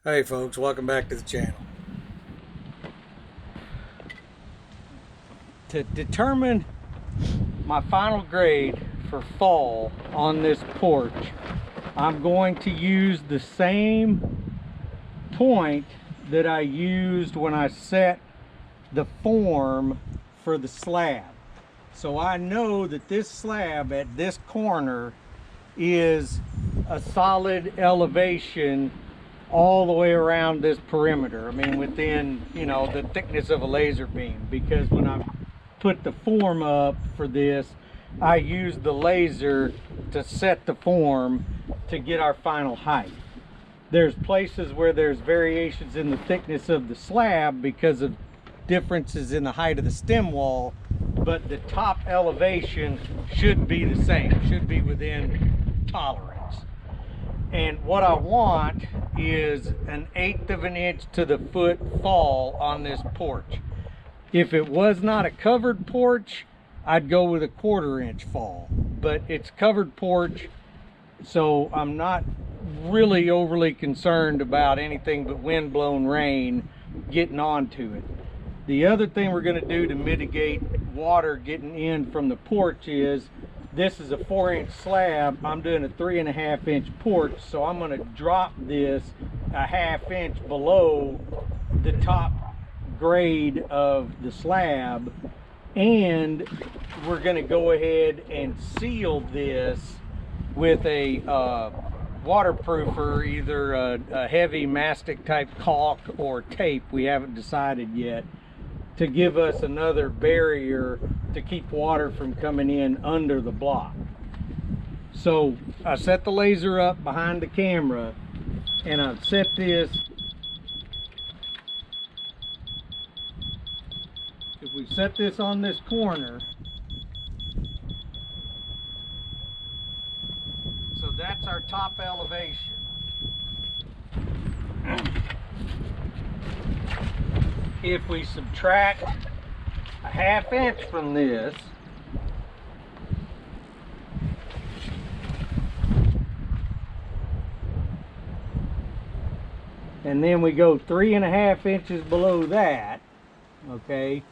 Hey folks, welcome back to the channel. To determine my final grade for fall on this porch, I'm going to use the same point that I used when I set the form for the slab. So I know that this slab at this corner is a solid elevation all the way around this perimeter. I mean, within, the thickness of a laser beam, because when I put the form up for this, I used the laser to set the form to get our final height. There's places where there's variations in the thickness of the slab because of differences in the height of the stem wall, but the top elevation should be the same, should be within tolerance. And what I want is an 1/8 of an inch to the foot fall on this porch. If it was not a covered porch, I'd go with a 1/4 inch fall, but it's covered porch, so I'm not really overly concerned about anything but wind-blown rain getting onto it. The other thing we're going to do to mitigate water getting in from the porch is, this is a 4-inch slab. I'm doing a 3.5 inch porch, so I'm going to drop this a 1/2 inch below the top grade of the slab, and we're going to go ahead and seal this with a waterproofer, either a heavy mastic type caulk or tape. We haven't decided yet, to give us another barrier to keep water from coming in under the block. So I set the laser up behind the camera, and I've set this. If we set this on this corner, so that's our top elevation. If we subtract a 1/2 inch from this, and then we go 3.5 inches below that, okay,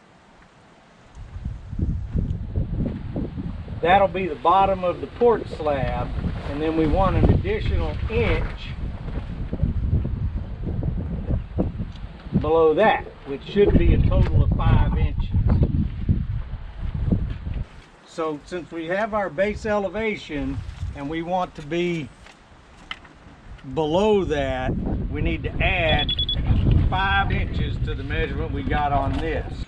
that'll be the bottom of the porch slab, and then we want an additional inch below that, which should be a total of 5 inches. So since we have our base elevation and we want to be below that, we need to add 5 inches to the measurement we got on this.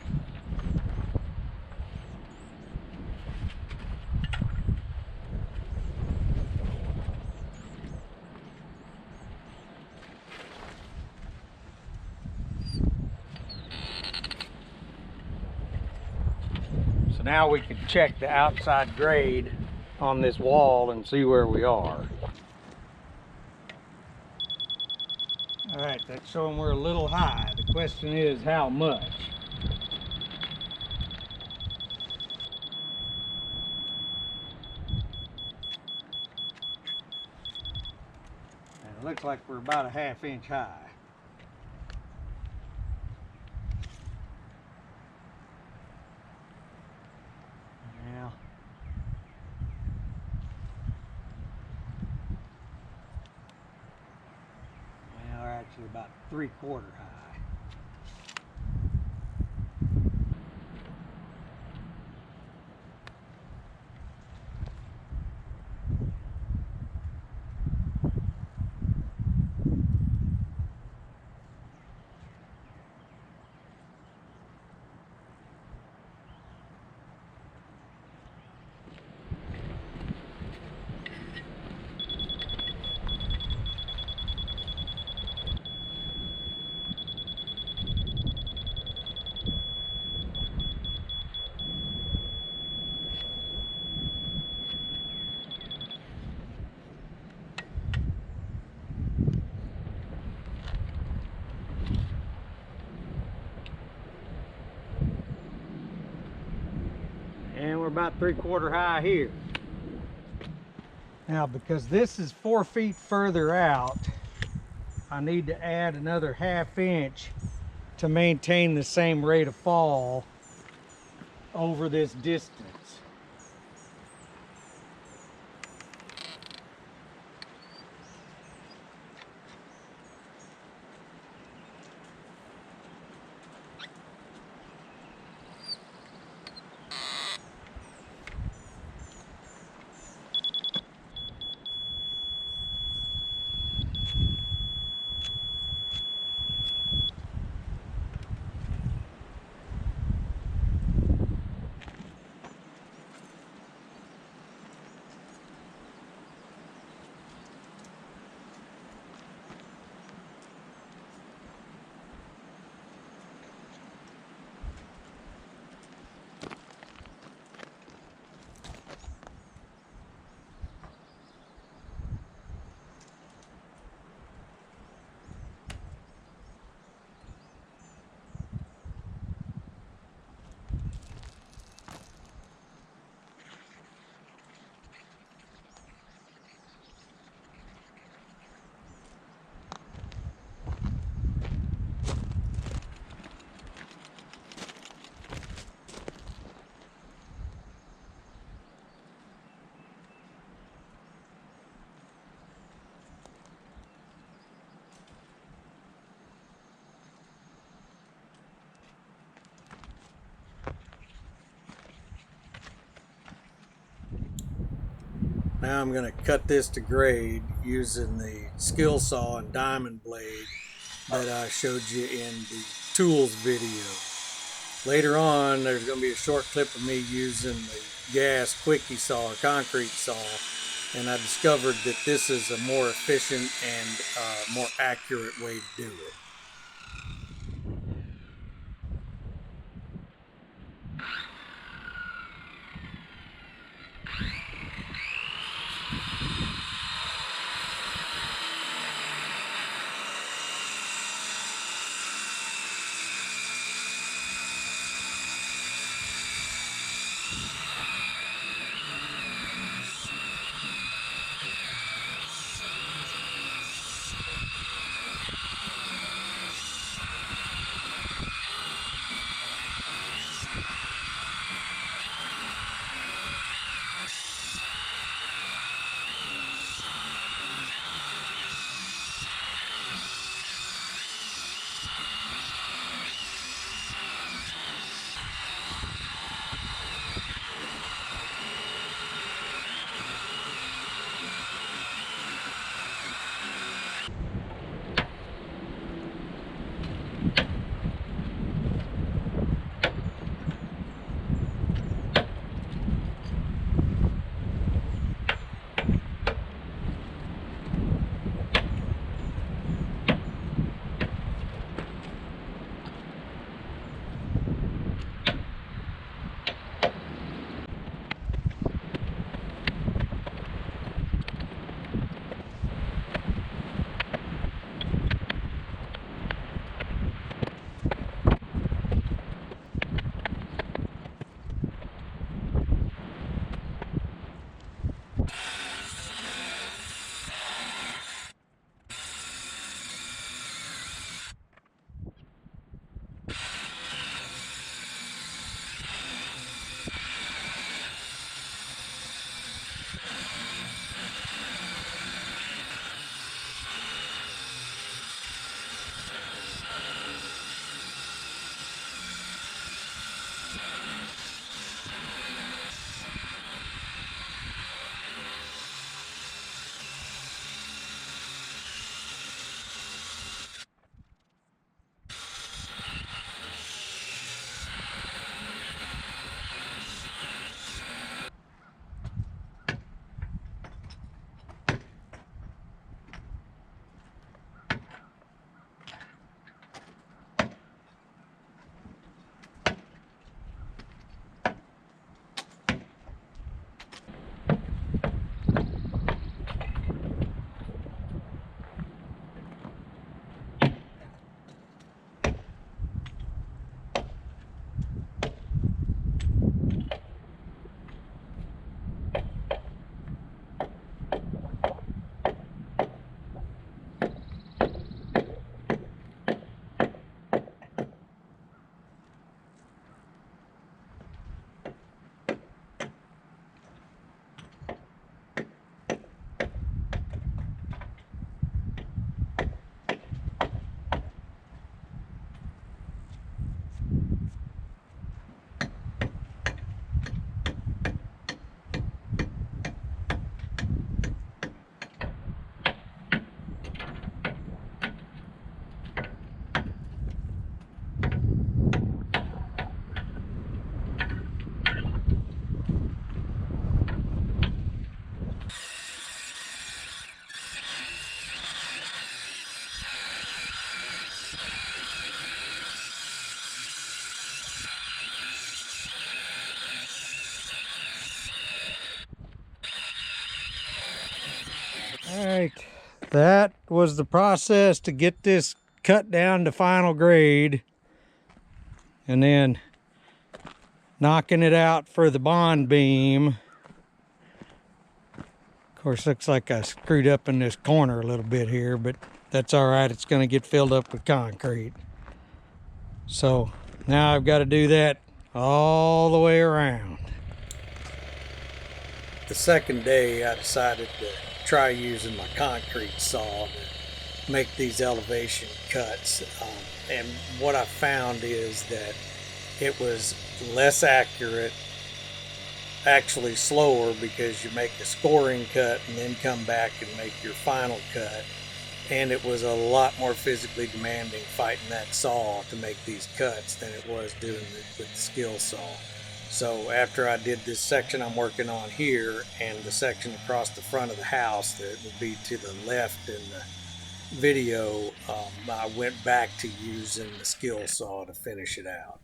So now we can check the outside grade on this wall and see where we are. All right, that's showing we're a little high. The question is, how much? And it looks like we're about a 1/2 inch high. Now, we're actually about 3/4 high. And we're about 3/4 high here. Now, because this is 4 feet further out, I need to add another 1/2 inch to maintain the same rate of fall over this distance. Now I'm going to cut this to grade using the skill saw and diamond blade that I showed you in the tools video. Later on, there's going to be a short clip of me using the gas quickie saw or concrete saw, and I discovered that this is a more efficient and more accurate way to do it. that was the process to get this cut down to final grade, and then knocking it out for the bond beam. Of course, looks like I screwed up in this corner a little bit here, but that's all right. It's going to get filled up with concrete. So now I've got to do that all the way around. The second day, I decided to try using my concrete saw to make these elevation cuts. And what I found is that it was less accurate, actually slower, because you make a scoring cut and then come back and make your final cut. And it was a lot more physically demanding fighting that saw to make these cuts than it was doing it with the skill saw. So after I did this section I'm working on here and the section across the front of the house that would be to the left in the video, I went back to using the skill saw to finish it out.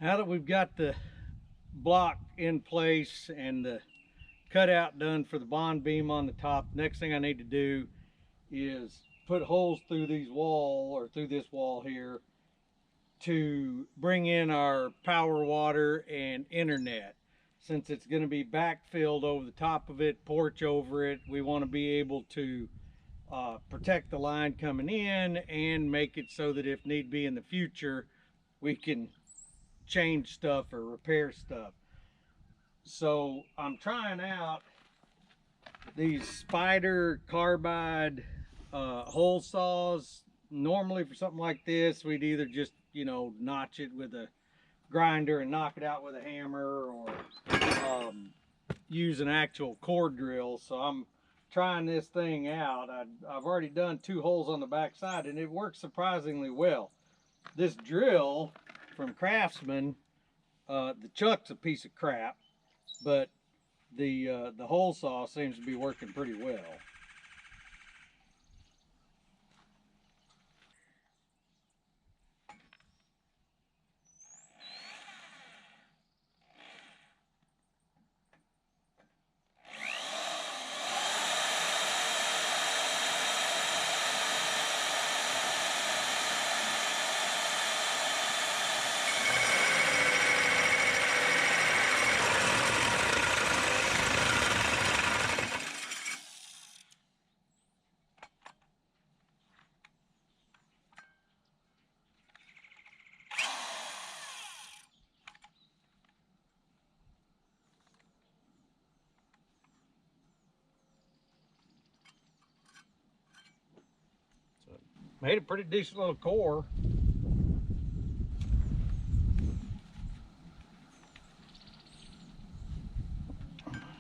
Now that we've got the block in place and the cutout done for the bond beam on the top, next thing I need to do is put holes through these through this wall here to bring in our power, water, and internet. Since it's going to be backfilled over the top of it, porch over it, we want to be able to protect the line coming in and make it so that if need be in the future, we can change stuff or repair stuff. So I'm trying out these Spider carbide hole saws. Normally for something like this, we'd either just, you know, notch it with a grinder and knock it out with a hammer, or use an actual core drill. So I'm trying this thing out. I've already done 2 holes on the back side and it works surprisingly well. This drill from Craftsman, the chuck's a piece of crap, but the hole saw seems to be working pretty well. Made a pretty decent little core.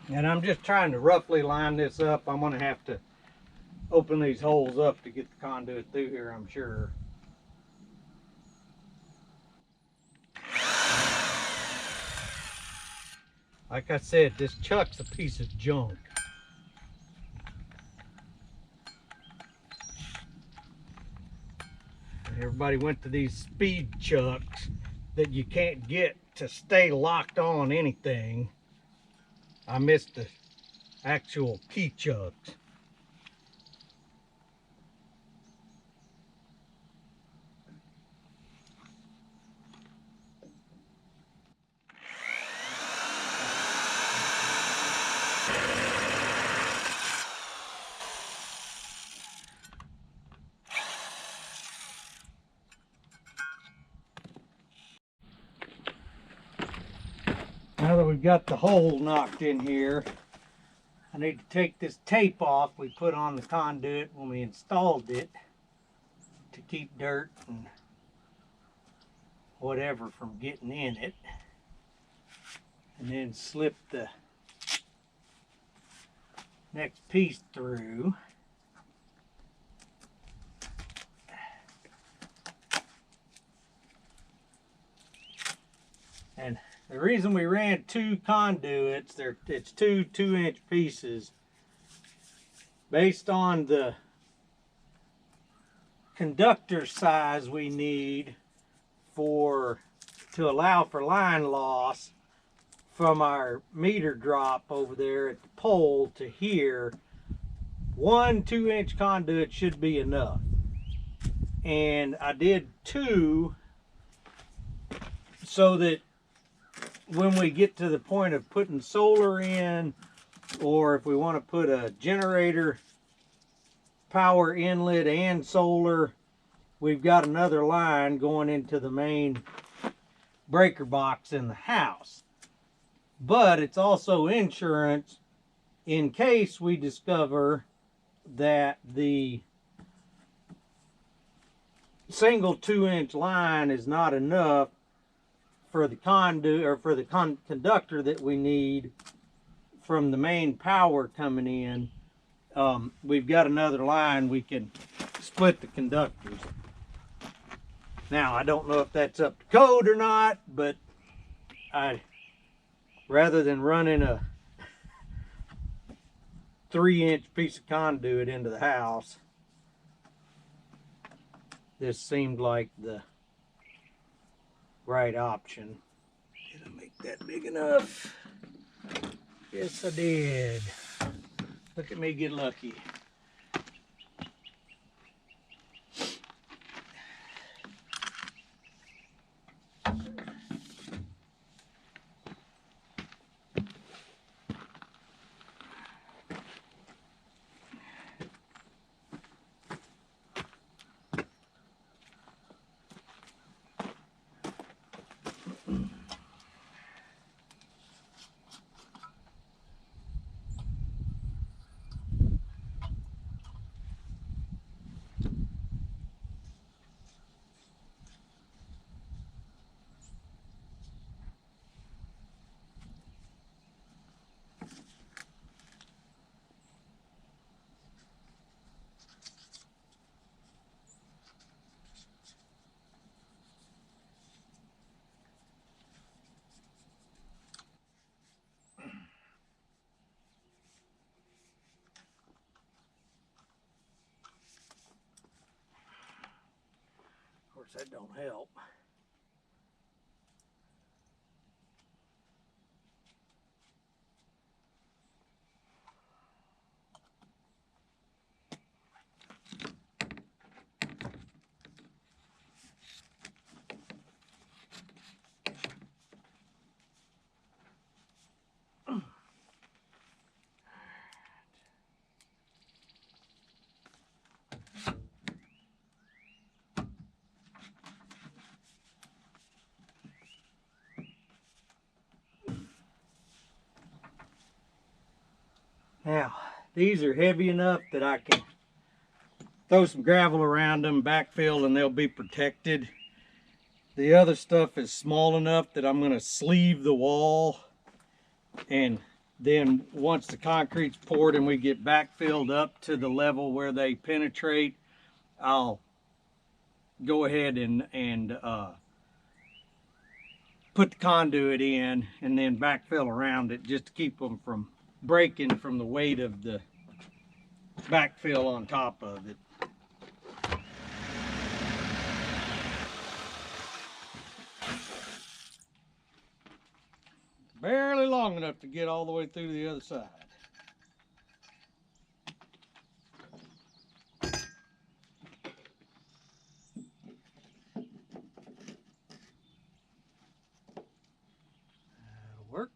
And I'm just trying to roughly line this up. I'm going to have to open these holes up to get the conduit through here, I'm sure. Like I said, this chuck's a piece of junk. Everybody went to these speed chucks that you can't get to stay locked on anything. I missed the actual key chucks. we've got the hole knocked in here. I need to take this tape off we put on the conduit when we installed it to keep dirt and whatever from getting in it. And then slip the next piece through. And the reason we ran two conduits, it's two 2-inch pieces, based on the conductor size we need to allow for line loss from our meter drop over there at the pole to here. One 2-inch conduit should be enough. And I did two so that when we get to the point of putting solar in, or if we want to put a generator power inlet and solar, we've got another line going into the main breaker box in the house. But it's also insurance in case we discover that the single 2-inch line is not enough for the conduit or for the conductor that we need from the main power coming in. We've got another line we can split the conductors. Now, I don't know if that's up to code or not, but rather than running a 3-inch piece of conduit into the house, this seemed like the right option. Did I make that big enough? Yes, I did. Look at me get lucky. Of course, that don't help. Now, these are heavy enough that I can throw some gravel around them, backfill, and they'll be protected. The other stuff is small enough that I'm going to sleeve the wall, and then once the concrete's poured and we get backfilled up to the level where they penetrate, I'll go ahead and put the conduit in and then backfill around it just to keep them from breaking from the weight of the backfill on top of it. Barely long enough to get all the way through to the other side. That'll work.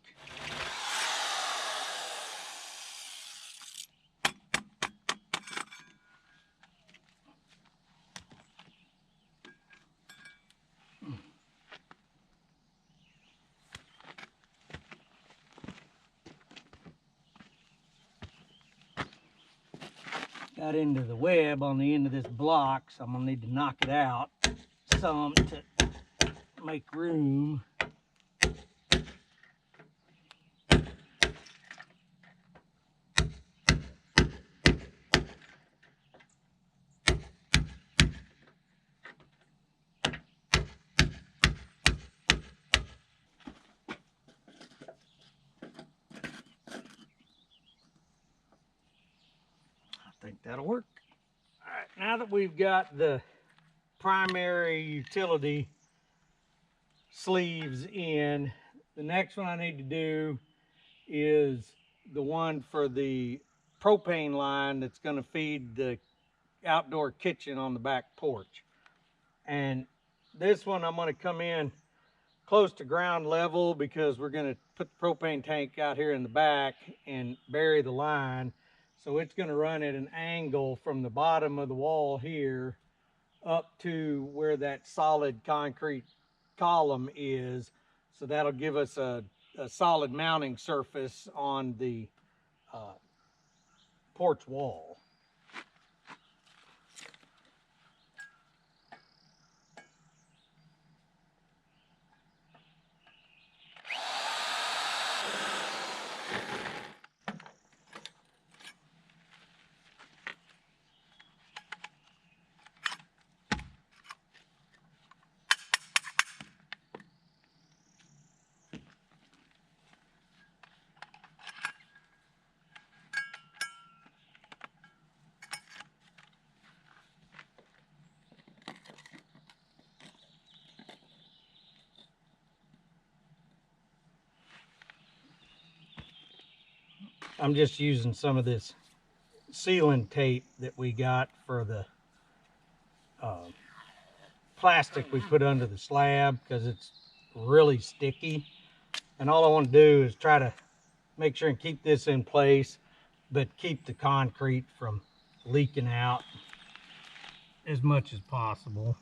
got into the web on the end of this block, so I'm gonna need to knock it out some to make room. I think that'll work. All right, now that we've got the primary utility sleeves in, the next one I need to do is the one for the propane line that's going to feed the outdoor kitchen on the back porch. And this one I'm going to come in close to ground level because we're going to put the propane tank out here in the back and bury the line. So it's going to run at an angle from the bottom of the wall here up to where that solid concrete column is. So that'll give us a solid mounting surface on the porch wall. I'm just using some of this sealant tape that we got for the plastic we put under the slab because it's really sticky. And all I want to do is try to make sure and keep this in place, but keep the concrete from leaking out as much as possible.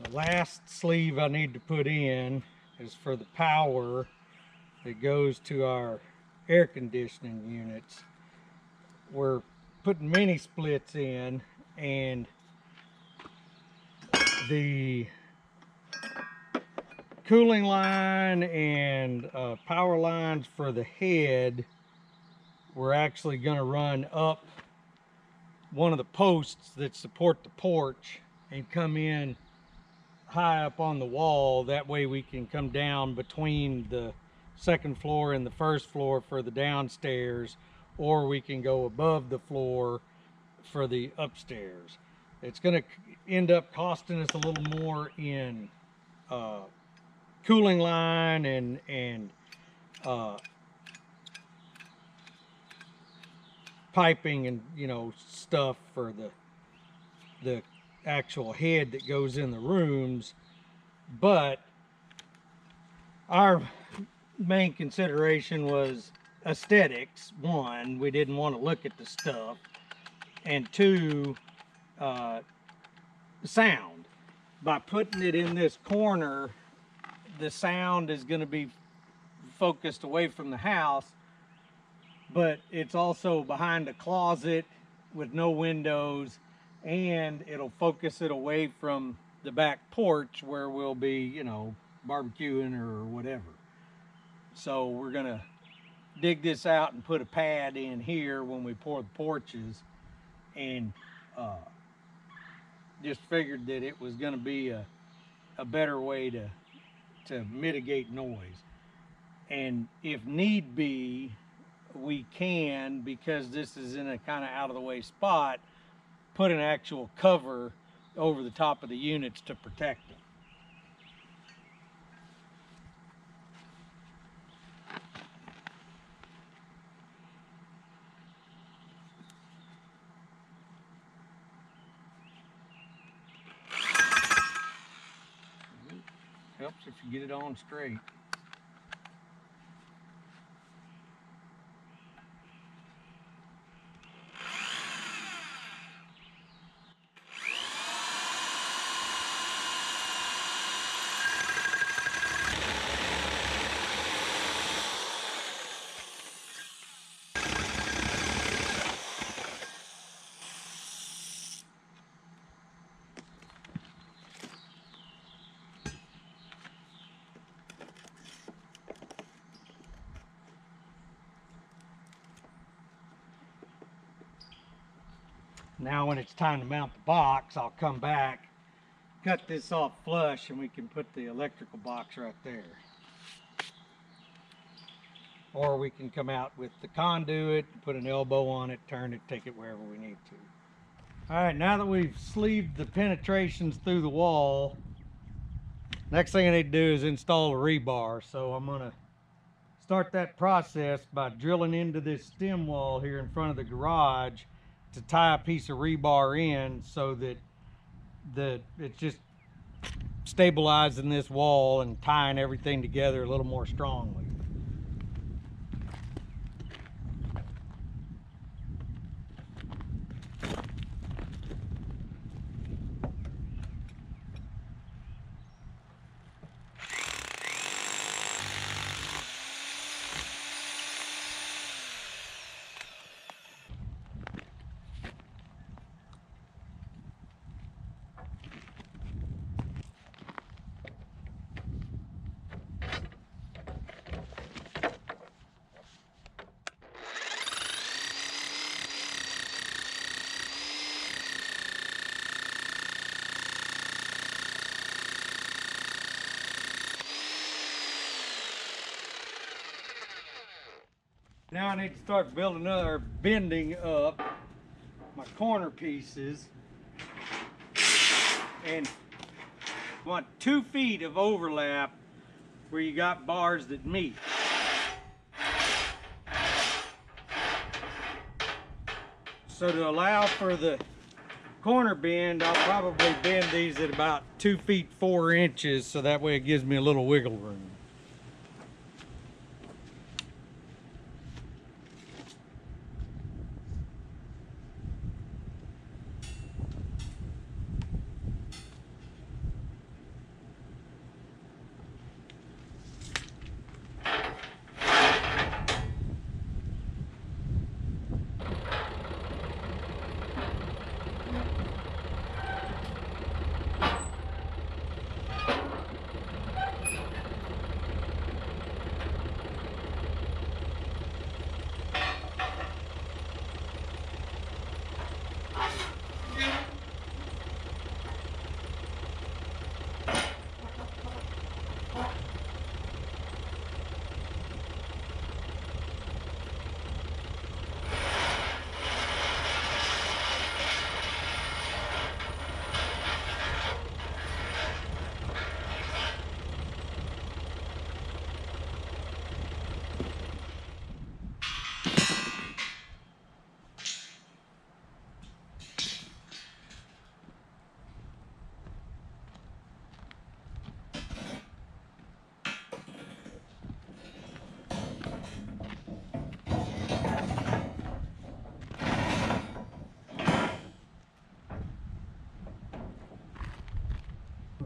The last sleeve I need to put in is for the power that goes to our air conditioning units. We're putting mini splits in, and the cooling line and power lines for the head, we're actually going to run up one of the posts that support the porch and come in high up on the wall. That way we can come down between the second floor and the first floor for the downstairs, or we can go above the floor for the upstairs. It's going to end up costing us a little more in cooling line and piping and, you know, stuff for the actual head that goes in the rooms. But our main consideration was aesthetics. One, we didn't want to look at the stuff, and two, sound. By putting it in this corner, the sound is going to be focused away from the house, but it's also behind a closet with no windows, and it'll focus it away from the back porch where we'll be, you know, barbecuing or whatever. So we're gonna dig this out and put a pad in here when we pour the porches, and just figured that it was gonna be a better way to mitigate noise. And if need be, we can, because this is in a kind of out of the way spot, put an actual cover over the top of the units to protect them. Helps if you get it on straight. Now when it's time to mount the box, I'll come back, cut this off flush, and we can put the electrical box right there. Or we can come out with the conduit, put an elbow on it, turn it, take it wherever we need to. All right, now that we've sleeved the penetrations through the wall, next thing I need to do is install a rebar. So I'm gonna start that process by drilling into this stem wall here in front of the garage to tie a piece of rebar in so that it's just stabilizing this wall and tying everything together a little more strongly. Now I need to start building or bending up my corner pieces, and I want 2 feet of overlap where you got bars that meet. So to allow for the corner bend, I'll probably bend these at about 2 feet 4 inches, so that way it gives me a little wiggle room.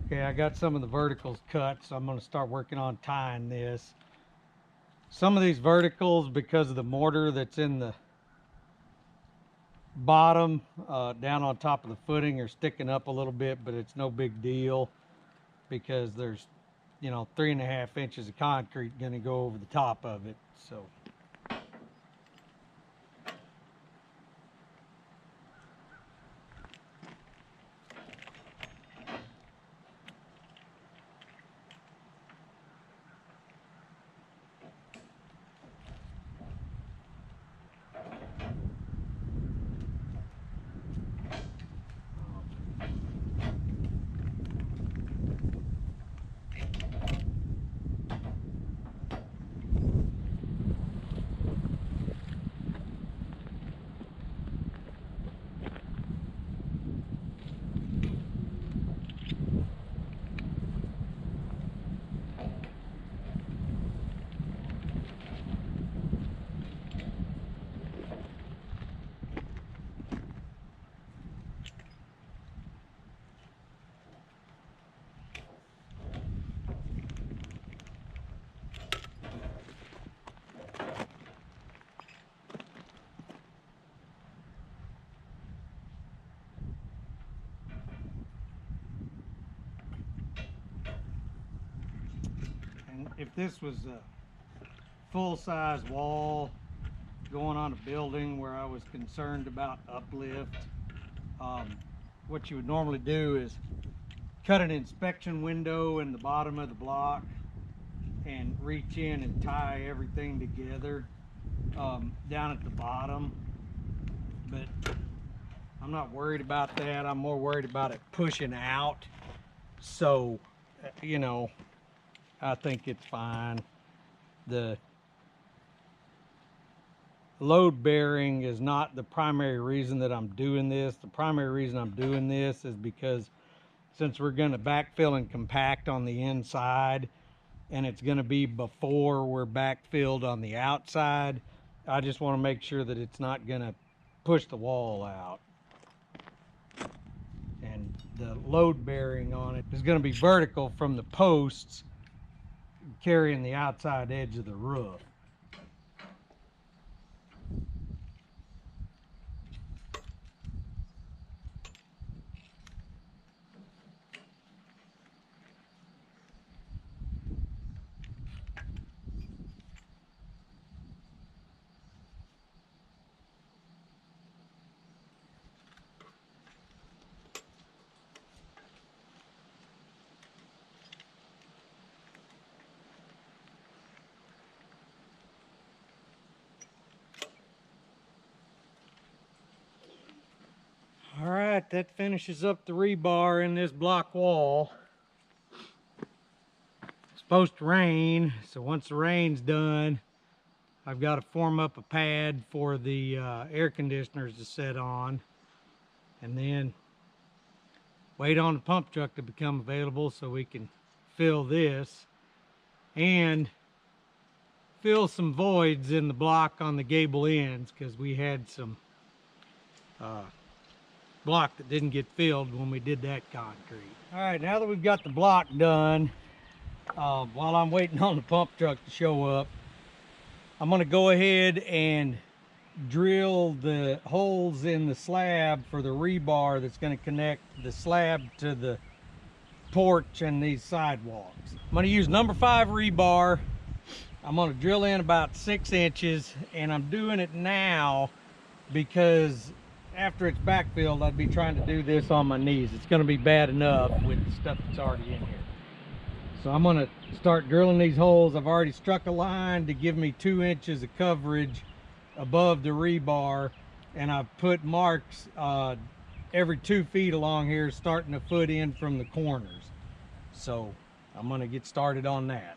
Okay, I got some of the verticals cut, so I'm going to start working on tying this. Some of these verticals, because of the mortar that's in the bottom, down on top of the footing, are sticking up a little bit, but it's no big deal because there's, 3.5 inches of concrete going to go over the top of it. So. If this was a full-size wall going on a building where I was concerned about uplift, what you would normally do is cut an inspection window in the bottom of the block and reach in and tie everything together down at the bottom. But I'm not worried about that. I'm more worried about it pushing out. So, you know, I think it's fine. The load bearing is not the primary reason that I'm doing this. The primary reason I'm doing this is because since we're going to backfill and compact on the inside, and it's going to be before we're backfilled on the outside, I just want to make sure that it's not going to push the wall out. And the load bearing on it is going to be vertical from the posts carrying the outside edge of the roof. All right, that finishes up the rebar in this block wall. It's supposed to rain, so once the rain's done, I've got to form up a pad for the air conditioners to set on, and then wait on the pump truck to become available so we can fill this and fill some voids in the block on the gable ends, because we had some block that didn't get filled when we did that concrete. All right, now that we've got the block done, while I'm waiting on the pump truck to show up, I'm going to go ahead and drill the holes in the slab for the rebar that's going to connect the slab to the porch and these sidewalks. I'm going to use number 5 rebar. I'm going to drill in about 6 inches, and I'm doing it now because after it's backfilled, I'd be trying to do this on my knees. It's going to be bad enough with the stuff that's already in here. So I'm going to start drilling these holes. I've already struck a line to give me 2 inches of coverage above the rebar, and I've put marks every 2 feet along here, starting a foot in from the corners. So I'm going to get started on that.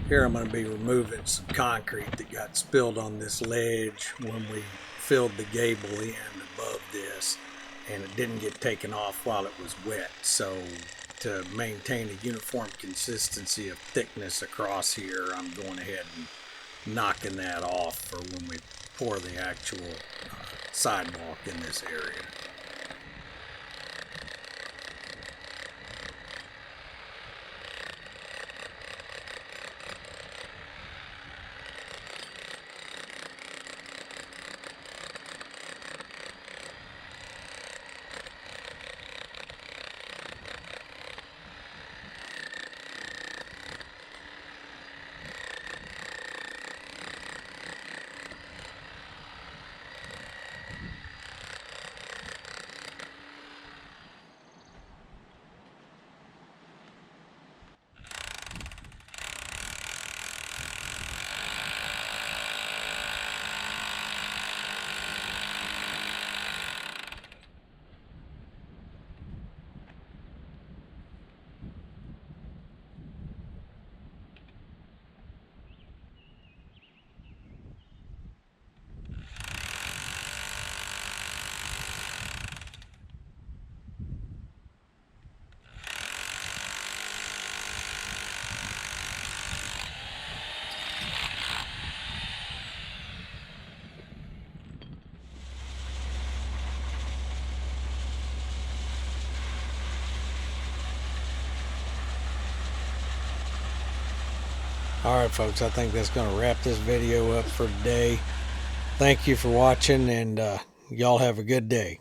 Here I'm going to be removing some concrete that got spilled on this ledge when we filled the gable in above this, and it didn't get taken off while it was wet. So to maintain a uniform consistency of thickness across here, I'm going ahead and knocking that off for when we pour the actual sidewalk in this area. All right, folks, I think that's going to wrap this video up for today. Thank you for watching, and y'all have a good day.